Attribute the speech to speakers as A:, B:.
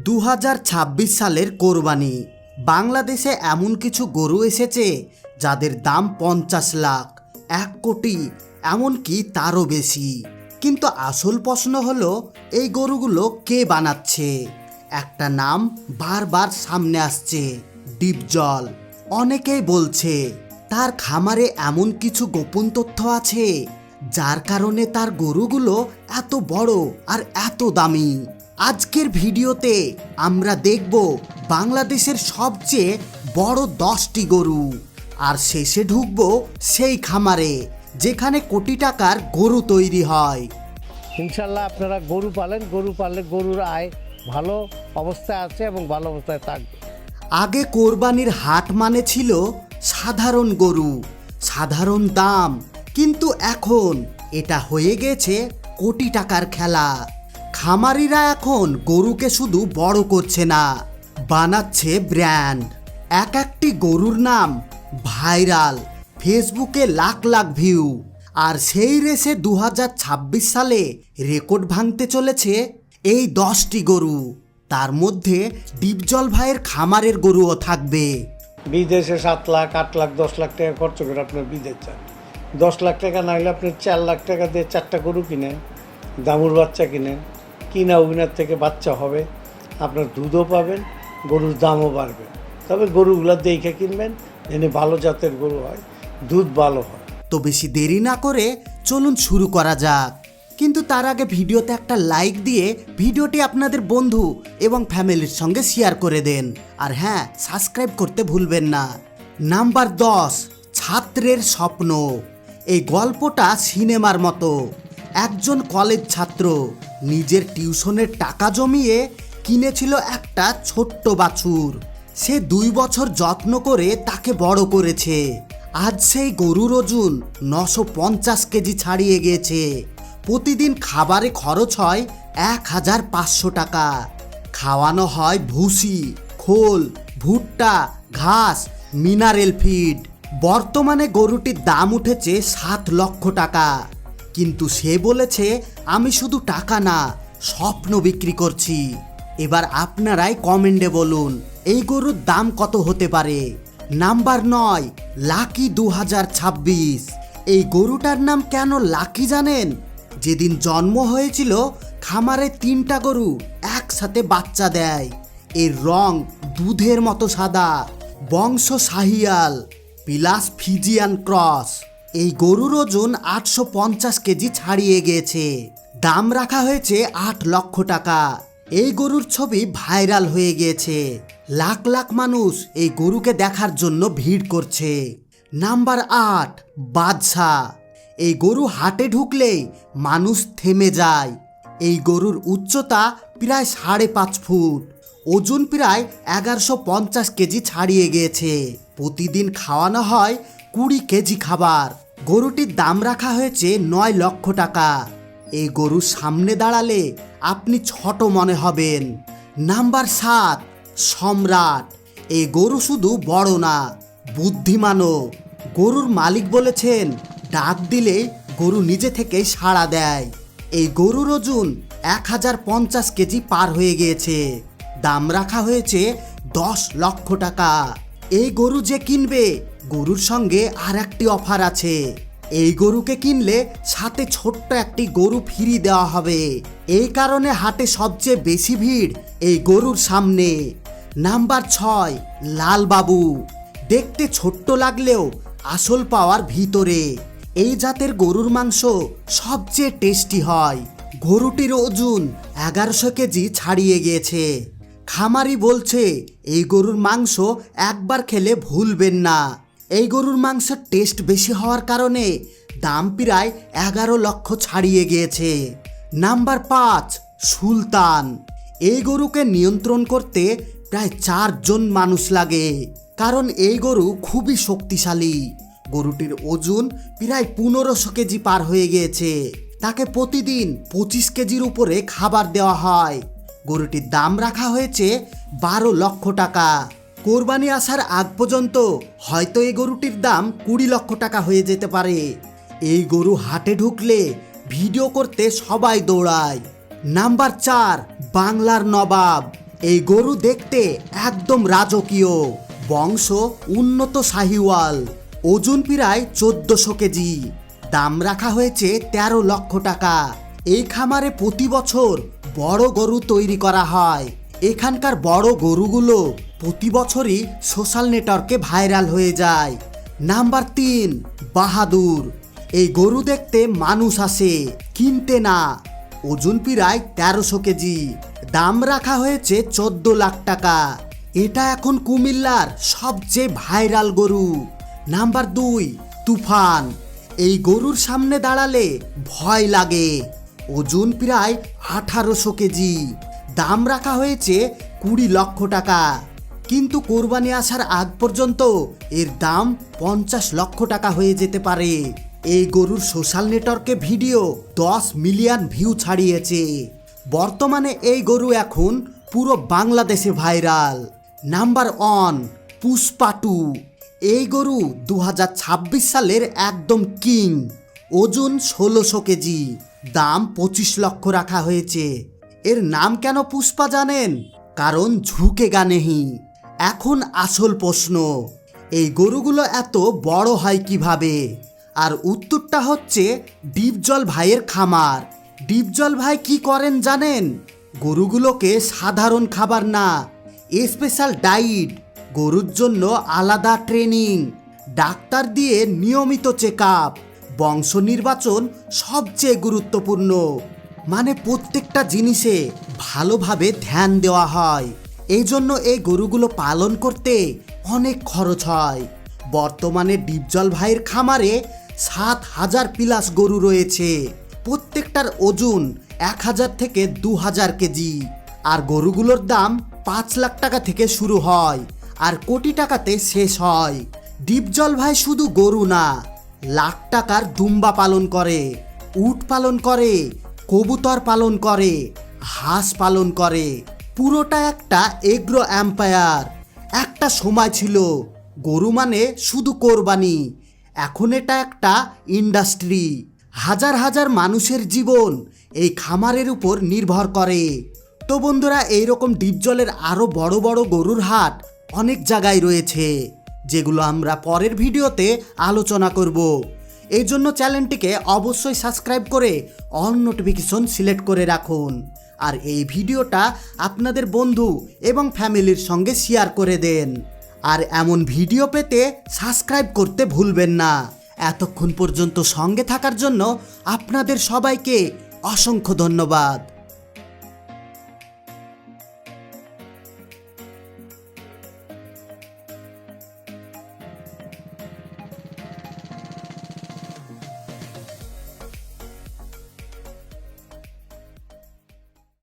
A: 2026 সালের কোরবানি। বাংলাদেশে এমন কিছু গরু এসেছে যাদের দাম 50 লাখ, 1 কোটি, এমনকি তারও বেশি। কিন্তু আসল প্রশ্ন হলো, এই গরুগুলো কে বানাচ্ছে? একটা নাম বারবার সামনে আসছে, ডিপজল। অনেকেই বলছে তার খামারে এমন কিছু গোপন তথ্য আছে যার কারণে তার গরুগুলো এত বড় আর এত দামি। আজকের ভিডিওতে আমরা দেখব বাংলাদেশের সবচেয়ে বড় 10টি গরু, আর শেষে ঢুকবো সেই খামারে যেখানে কোটি টাকার গরু তৈরি হয়।
B: ইনশাল্লাহ আপনারা গরু পালেন, গরু পাললে গরুর আয় ভালো অবস্থায় আছে এবং ভালো অবস্থায় থাকবে।
A: আগে কোরবানির হাট মানে ছিল সাধারণ গরু, সাধারণ দাম, কিন্তু এখন এটা হয়ে গেছে কোটি টাকার খেলা। খামারিরা এখন গরুকে শুধু বড় করছে না, বানাচ্ছে ব্র্যান্ড। একটি গরুর নাম ভাইরাল, ফেসবুকে লাখ লাখ ভিউ। আর সেই রেসে 2026 সালে রেকর্ড ভাঙতে চলেছে এই 10টি গরু। তার মধ্যে ডিপজল ভাইয়ের খামারের গরুও থাকবে।
B: বিদেশে 7 লাখ, 8 লাখ, 10 লাখ টাকা খরচ করে আপনার বিদেশ যান। 10 লাখ টাকা না হলে আপনি 4 লাখ টাকা দিয়ে 4টা গরু কিনেন, দামুর বাচ্চা কিনেন, কিনা ওইনার থেকে বাচ্চা হবে, আপনার দুধও পাবেন, গরুর দামও বাড়বে। তবে গরুগুলো দেখে কিনবেন, যেন ভালো জাতের গরু হয়, দুধ ভালো হয়।
A: তো বেশি দেরি না করে চলুন শুরু করা যাক। কিন্তু তার আগে ভিডিওতে একটা লাইক দিয়ে ভিডিওটি আপনাদের বন্ধু এবং ফ্যামিলির সঙ্গে শেয়ার করে দেন। আর হ্যাঁ, সাবস্ক্রাইব করতে ভুলবেন না। নাম্বার 10, ছাত্রের স্বপ্ন। এই গল্পটা সিনেমার মতো। একজন কলেজ ছাত্র নিজের টিউশনের টাকা জমিয়ে কিনেছিল একটা ছোট্ট বাছুর। সে 2 বছর যত্ন করে তাকে বড় করেছে। আজ সেই গরুর ওজন 950 কেজি ছাড়িয়ে গিয়েছে। প্রতিদিন খাবারে খরচ হয় 1500 টাকা। খাওয়ানো হয় ভুসি, খোল, ভুট্টা, ঘাস, মিনারেল ফিড। বর্তমানে গরুটির দাম উঠেছে 7 লক্ষ টাকা। কিন্তু সে বলেছে, আমি শুধু টাকা না, স্বপ্ন বিক্রি করছি। এবার আপনারাই কমেন্টে বলুন এই গরুর দাম কত হতে পারে। Number 9, lucky 2026। এই গরুটার নাম কেন লাকি জানেন? যেদিন জন্ম হয়েছিল খামারে 3টা গরু একসাথে বাচ্চা দেয়। এর রং দুধের মতো সাদা, বংশ শাহিয়াল প্লাস ফিজিয়ান ক্রস। এই গরুর ওজন 850 কেজি ছাড়িয়ে গিয়েছে। দাম রাখা হয়েছে 8 লক্ষ টাকা। এই গরুর ছবি ভাইরাল হয়ে গিয়েছে। লাখ লাখ মানুষ এই গরুকে দেখার জন্য ভিড় করছে। নাম্বার 8, বাদশাহ। এই গরু হাটে ঢুকলেই মানুষ থেমে যায়। এই গরুর উচ্চতা প্রায় 5.5 ফুট, ওজন প্রায় 1150 কেজি ছাড়িয়ে গিয়েছে। প্রতিদিন খাওয়ানো হয় 20 কেজি খাবার। গরুটির দাম রাখা হয়েছে 9 লক্ষ টাকা। এই গরুর সামনে দাঁড়ালে আপনি ছোট মনে হবেন। নাম্বার 7, সম্রাট। এই গরু শুধু বড় না, বুদ্ধিমানও। গরুর মালিক বলেছেন ডাক দিলে গরু নিজে থেকেই সাড়া দেয়। এই গরুর ওজন 1050 কেজি পার হয়ে গিয়েছে। দাম রাখা হয়েছে 10 লক্ষ টাকা। এই গরু যে কিনবে, গরুর সঙ্গে আর একটি অফার আছে। এই গরুকে কিনলে সাথে ছোট্ট একটি গরু ফ্রি দেওয়া হবে। এই কারণে হাটে সবচেয়ে বেশি ভিড় এই গরুর সামনে। নাম্বার 6, লালবাবু। দেখতে ছোট্ট লাগলেও আসল পাওয়ার ভিতরে। এই জাতের গরুর মাংস সবচেয়ে টেস্টি হয়। গরুটির ওজন 1100 কেজি ছাড়িয়ে গিয়েছে। খামারি বলছে এই গরুর মাংস একবার খেলে ভুলবেন না। এই গরুর মাংসের টেস্ট বেশি হওয়ার কারণে দাম প্রায় 11 লক্ষ ছাড়িয়ে গিয়েছে। নাম্বার 5, সুলতান। এই গরুকে নিয়ন্ত্রণ করতে প্রায় 4 জন মানুষ লাগে, কারণ এই গরু খুবই শক্তিশালী। গরুটির ওজন প্রায় 1500 কেজি পার হয়ে গিয়েছে। তাকে প্রতিদিন 25 কেজির উপরে খাবার দেওয়া হয়। গরুটির দাম রাখা হয়েছে 12 লক্ষ টাকা। কোরবানি আসার আগ পর্যন্ত হয়তো এই গরুটির দাম 20 লক্ষ টাকা হয়ে যেতে পারে। এই গরু হাটে ঢুকলে ভিডিও করতে সবাই দৌড়ায়। নাম্বার 4, বাংলার নবাব। এই গরু দেখতে একদম রাজকীয়, বংশ উন্নত শাহিওয়াল, ওজন প্রায় 1400 কেজি, দাম রাখা হয়েছে 13 লক্ষ টাকা। এই খামারে প্রতি বছর বড় গরু তৈরি করা হয়। এখানকার বড় গরুগুলো প্রতি বছরই সোশ্যাল নেটওয়ার্কে ভাইরাল হয়ে যায়। নাম্বার 3, বাহাদুর। এই গরু দেখতে মানুষ আসে, কিনতে না। ওজন প্রায় 1300 কেজি, দাম রাখা হয়েছে 14 লাখ টাকা। এটা এখন কুমিল্লার সবচেয়ে ভাইরাল গরু। নাম্বার 2, তুফান। এই গরুর সামনে দাঁড়ালে ভয় লাগে। ওজন প্রায় 1800 কেজি, দাম রাখা হয়েছে 20 লক্ষ টাকা। কিন্তু কোরবানি আসার আগ পর্যন্ত এর দাম 50 লক্ষ টাকা হয়ে যেতে পারে। এই গরুর সোশ্যাল নেটওয়ার্কে ভিডিও 10 মিলিয়ন ভিউ ছাড়িয়েছে। বর্তমানে এই গরু এখন পুরো বাংলাদেশে ভাইরাল। নাম্বার 1, পুষ্পা 2। এই গরু 2026 সালের একদম কিং। ওজন 1600 কেজি, দাম 25 লক্ষ রাখা হয়েছে। এর নাম কেন পুষ্পা জানেন? কারণ ঝুঁকে গা নেহি। এখন আসল প্রশ্ন, এই গরুগুলো এত বড় হয় কিভাবে? আর উত্তরটা হচ্ছে ডিপজল ভাইয়ের খামার। ডিপজল ভাই কি করেন জানেন? গরুগুলোকে সাধারণ খাবার না, স্পেশাল ডায়েট, গরুর জন্য আলাদা ট্রেনিং, ডাক্তার দিয়ে নিয়মিত চেক আপ, বংশ নির্বাচন সবচেয়ে গুরুত্বপূর্ণ। মানে প্রত্যেকটা জিনিসে ভালোভাবে ধ্যান দেওয়া হয়। এই জন্য এই গরুগুলো পালন করতে অনেক খরচ হয়। বর্তমানে ডিপজল ভাইয়ের খামারে 7000 প্লাস গরু রয়েছে। প্রত্যেকটার ওজন 1000 থেকে 2000 কেজি। আর গরুগুলোর দাম 5 লাখ টাকা থেকে শুরু হয় আর কোটি টাকাতে শেষ হয়। ডিপজল ভাই শুধু গরু না, লাখ টাকার দুম্বা পালন করে, উট পালন করে, কবুতর পালন করে, হাঁস পালন করে। পুরোটা একটা এগ্রো এম্পায়ার। একটা সময় ছিল গরু মানে শুধু কোরবানি, এখন এটা একটা ইন্ডাস্ট্রি। হাজার হাজার মানুষের জীবন এই খামারের উপর নির্ভর করে। তো বন্ধুরা, এইরকম ডিপজলের আরও বড় বড় গরুর হাট অনেক জায়গায় রয়েছে, যেগুলো আমরা পরের ভিডিওতে আলোচনা করব। এই জন্য চ্যানেলটিকে অবশ্যই সাবস্ক্রাইব করে অল নোটিফিকেশন সিলেক্ট করে রাখুন। আর এই ভিডিওটা আপনাদের বন্ধু এবং ফ্যামিলির সঙ্গে শেয়ার করে দেন। আর এমন ভিডিও পেতে সাবস্ক্রাইব করতে ভুলবেন না। এতক্ষণ পর্যন্ত সঙ্গে থাকার জন্য আপনাদের সবাইকে অসংখ্য ধন্যবাদ।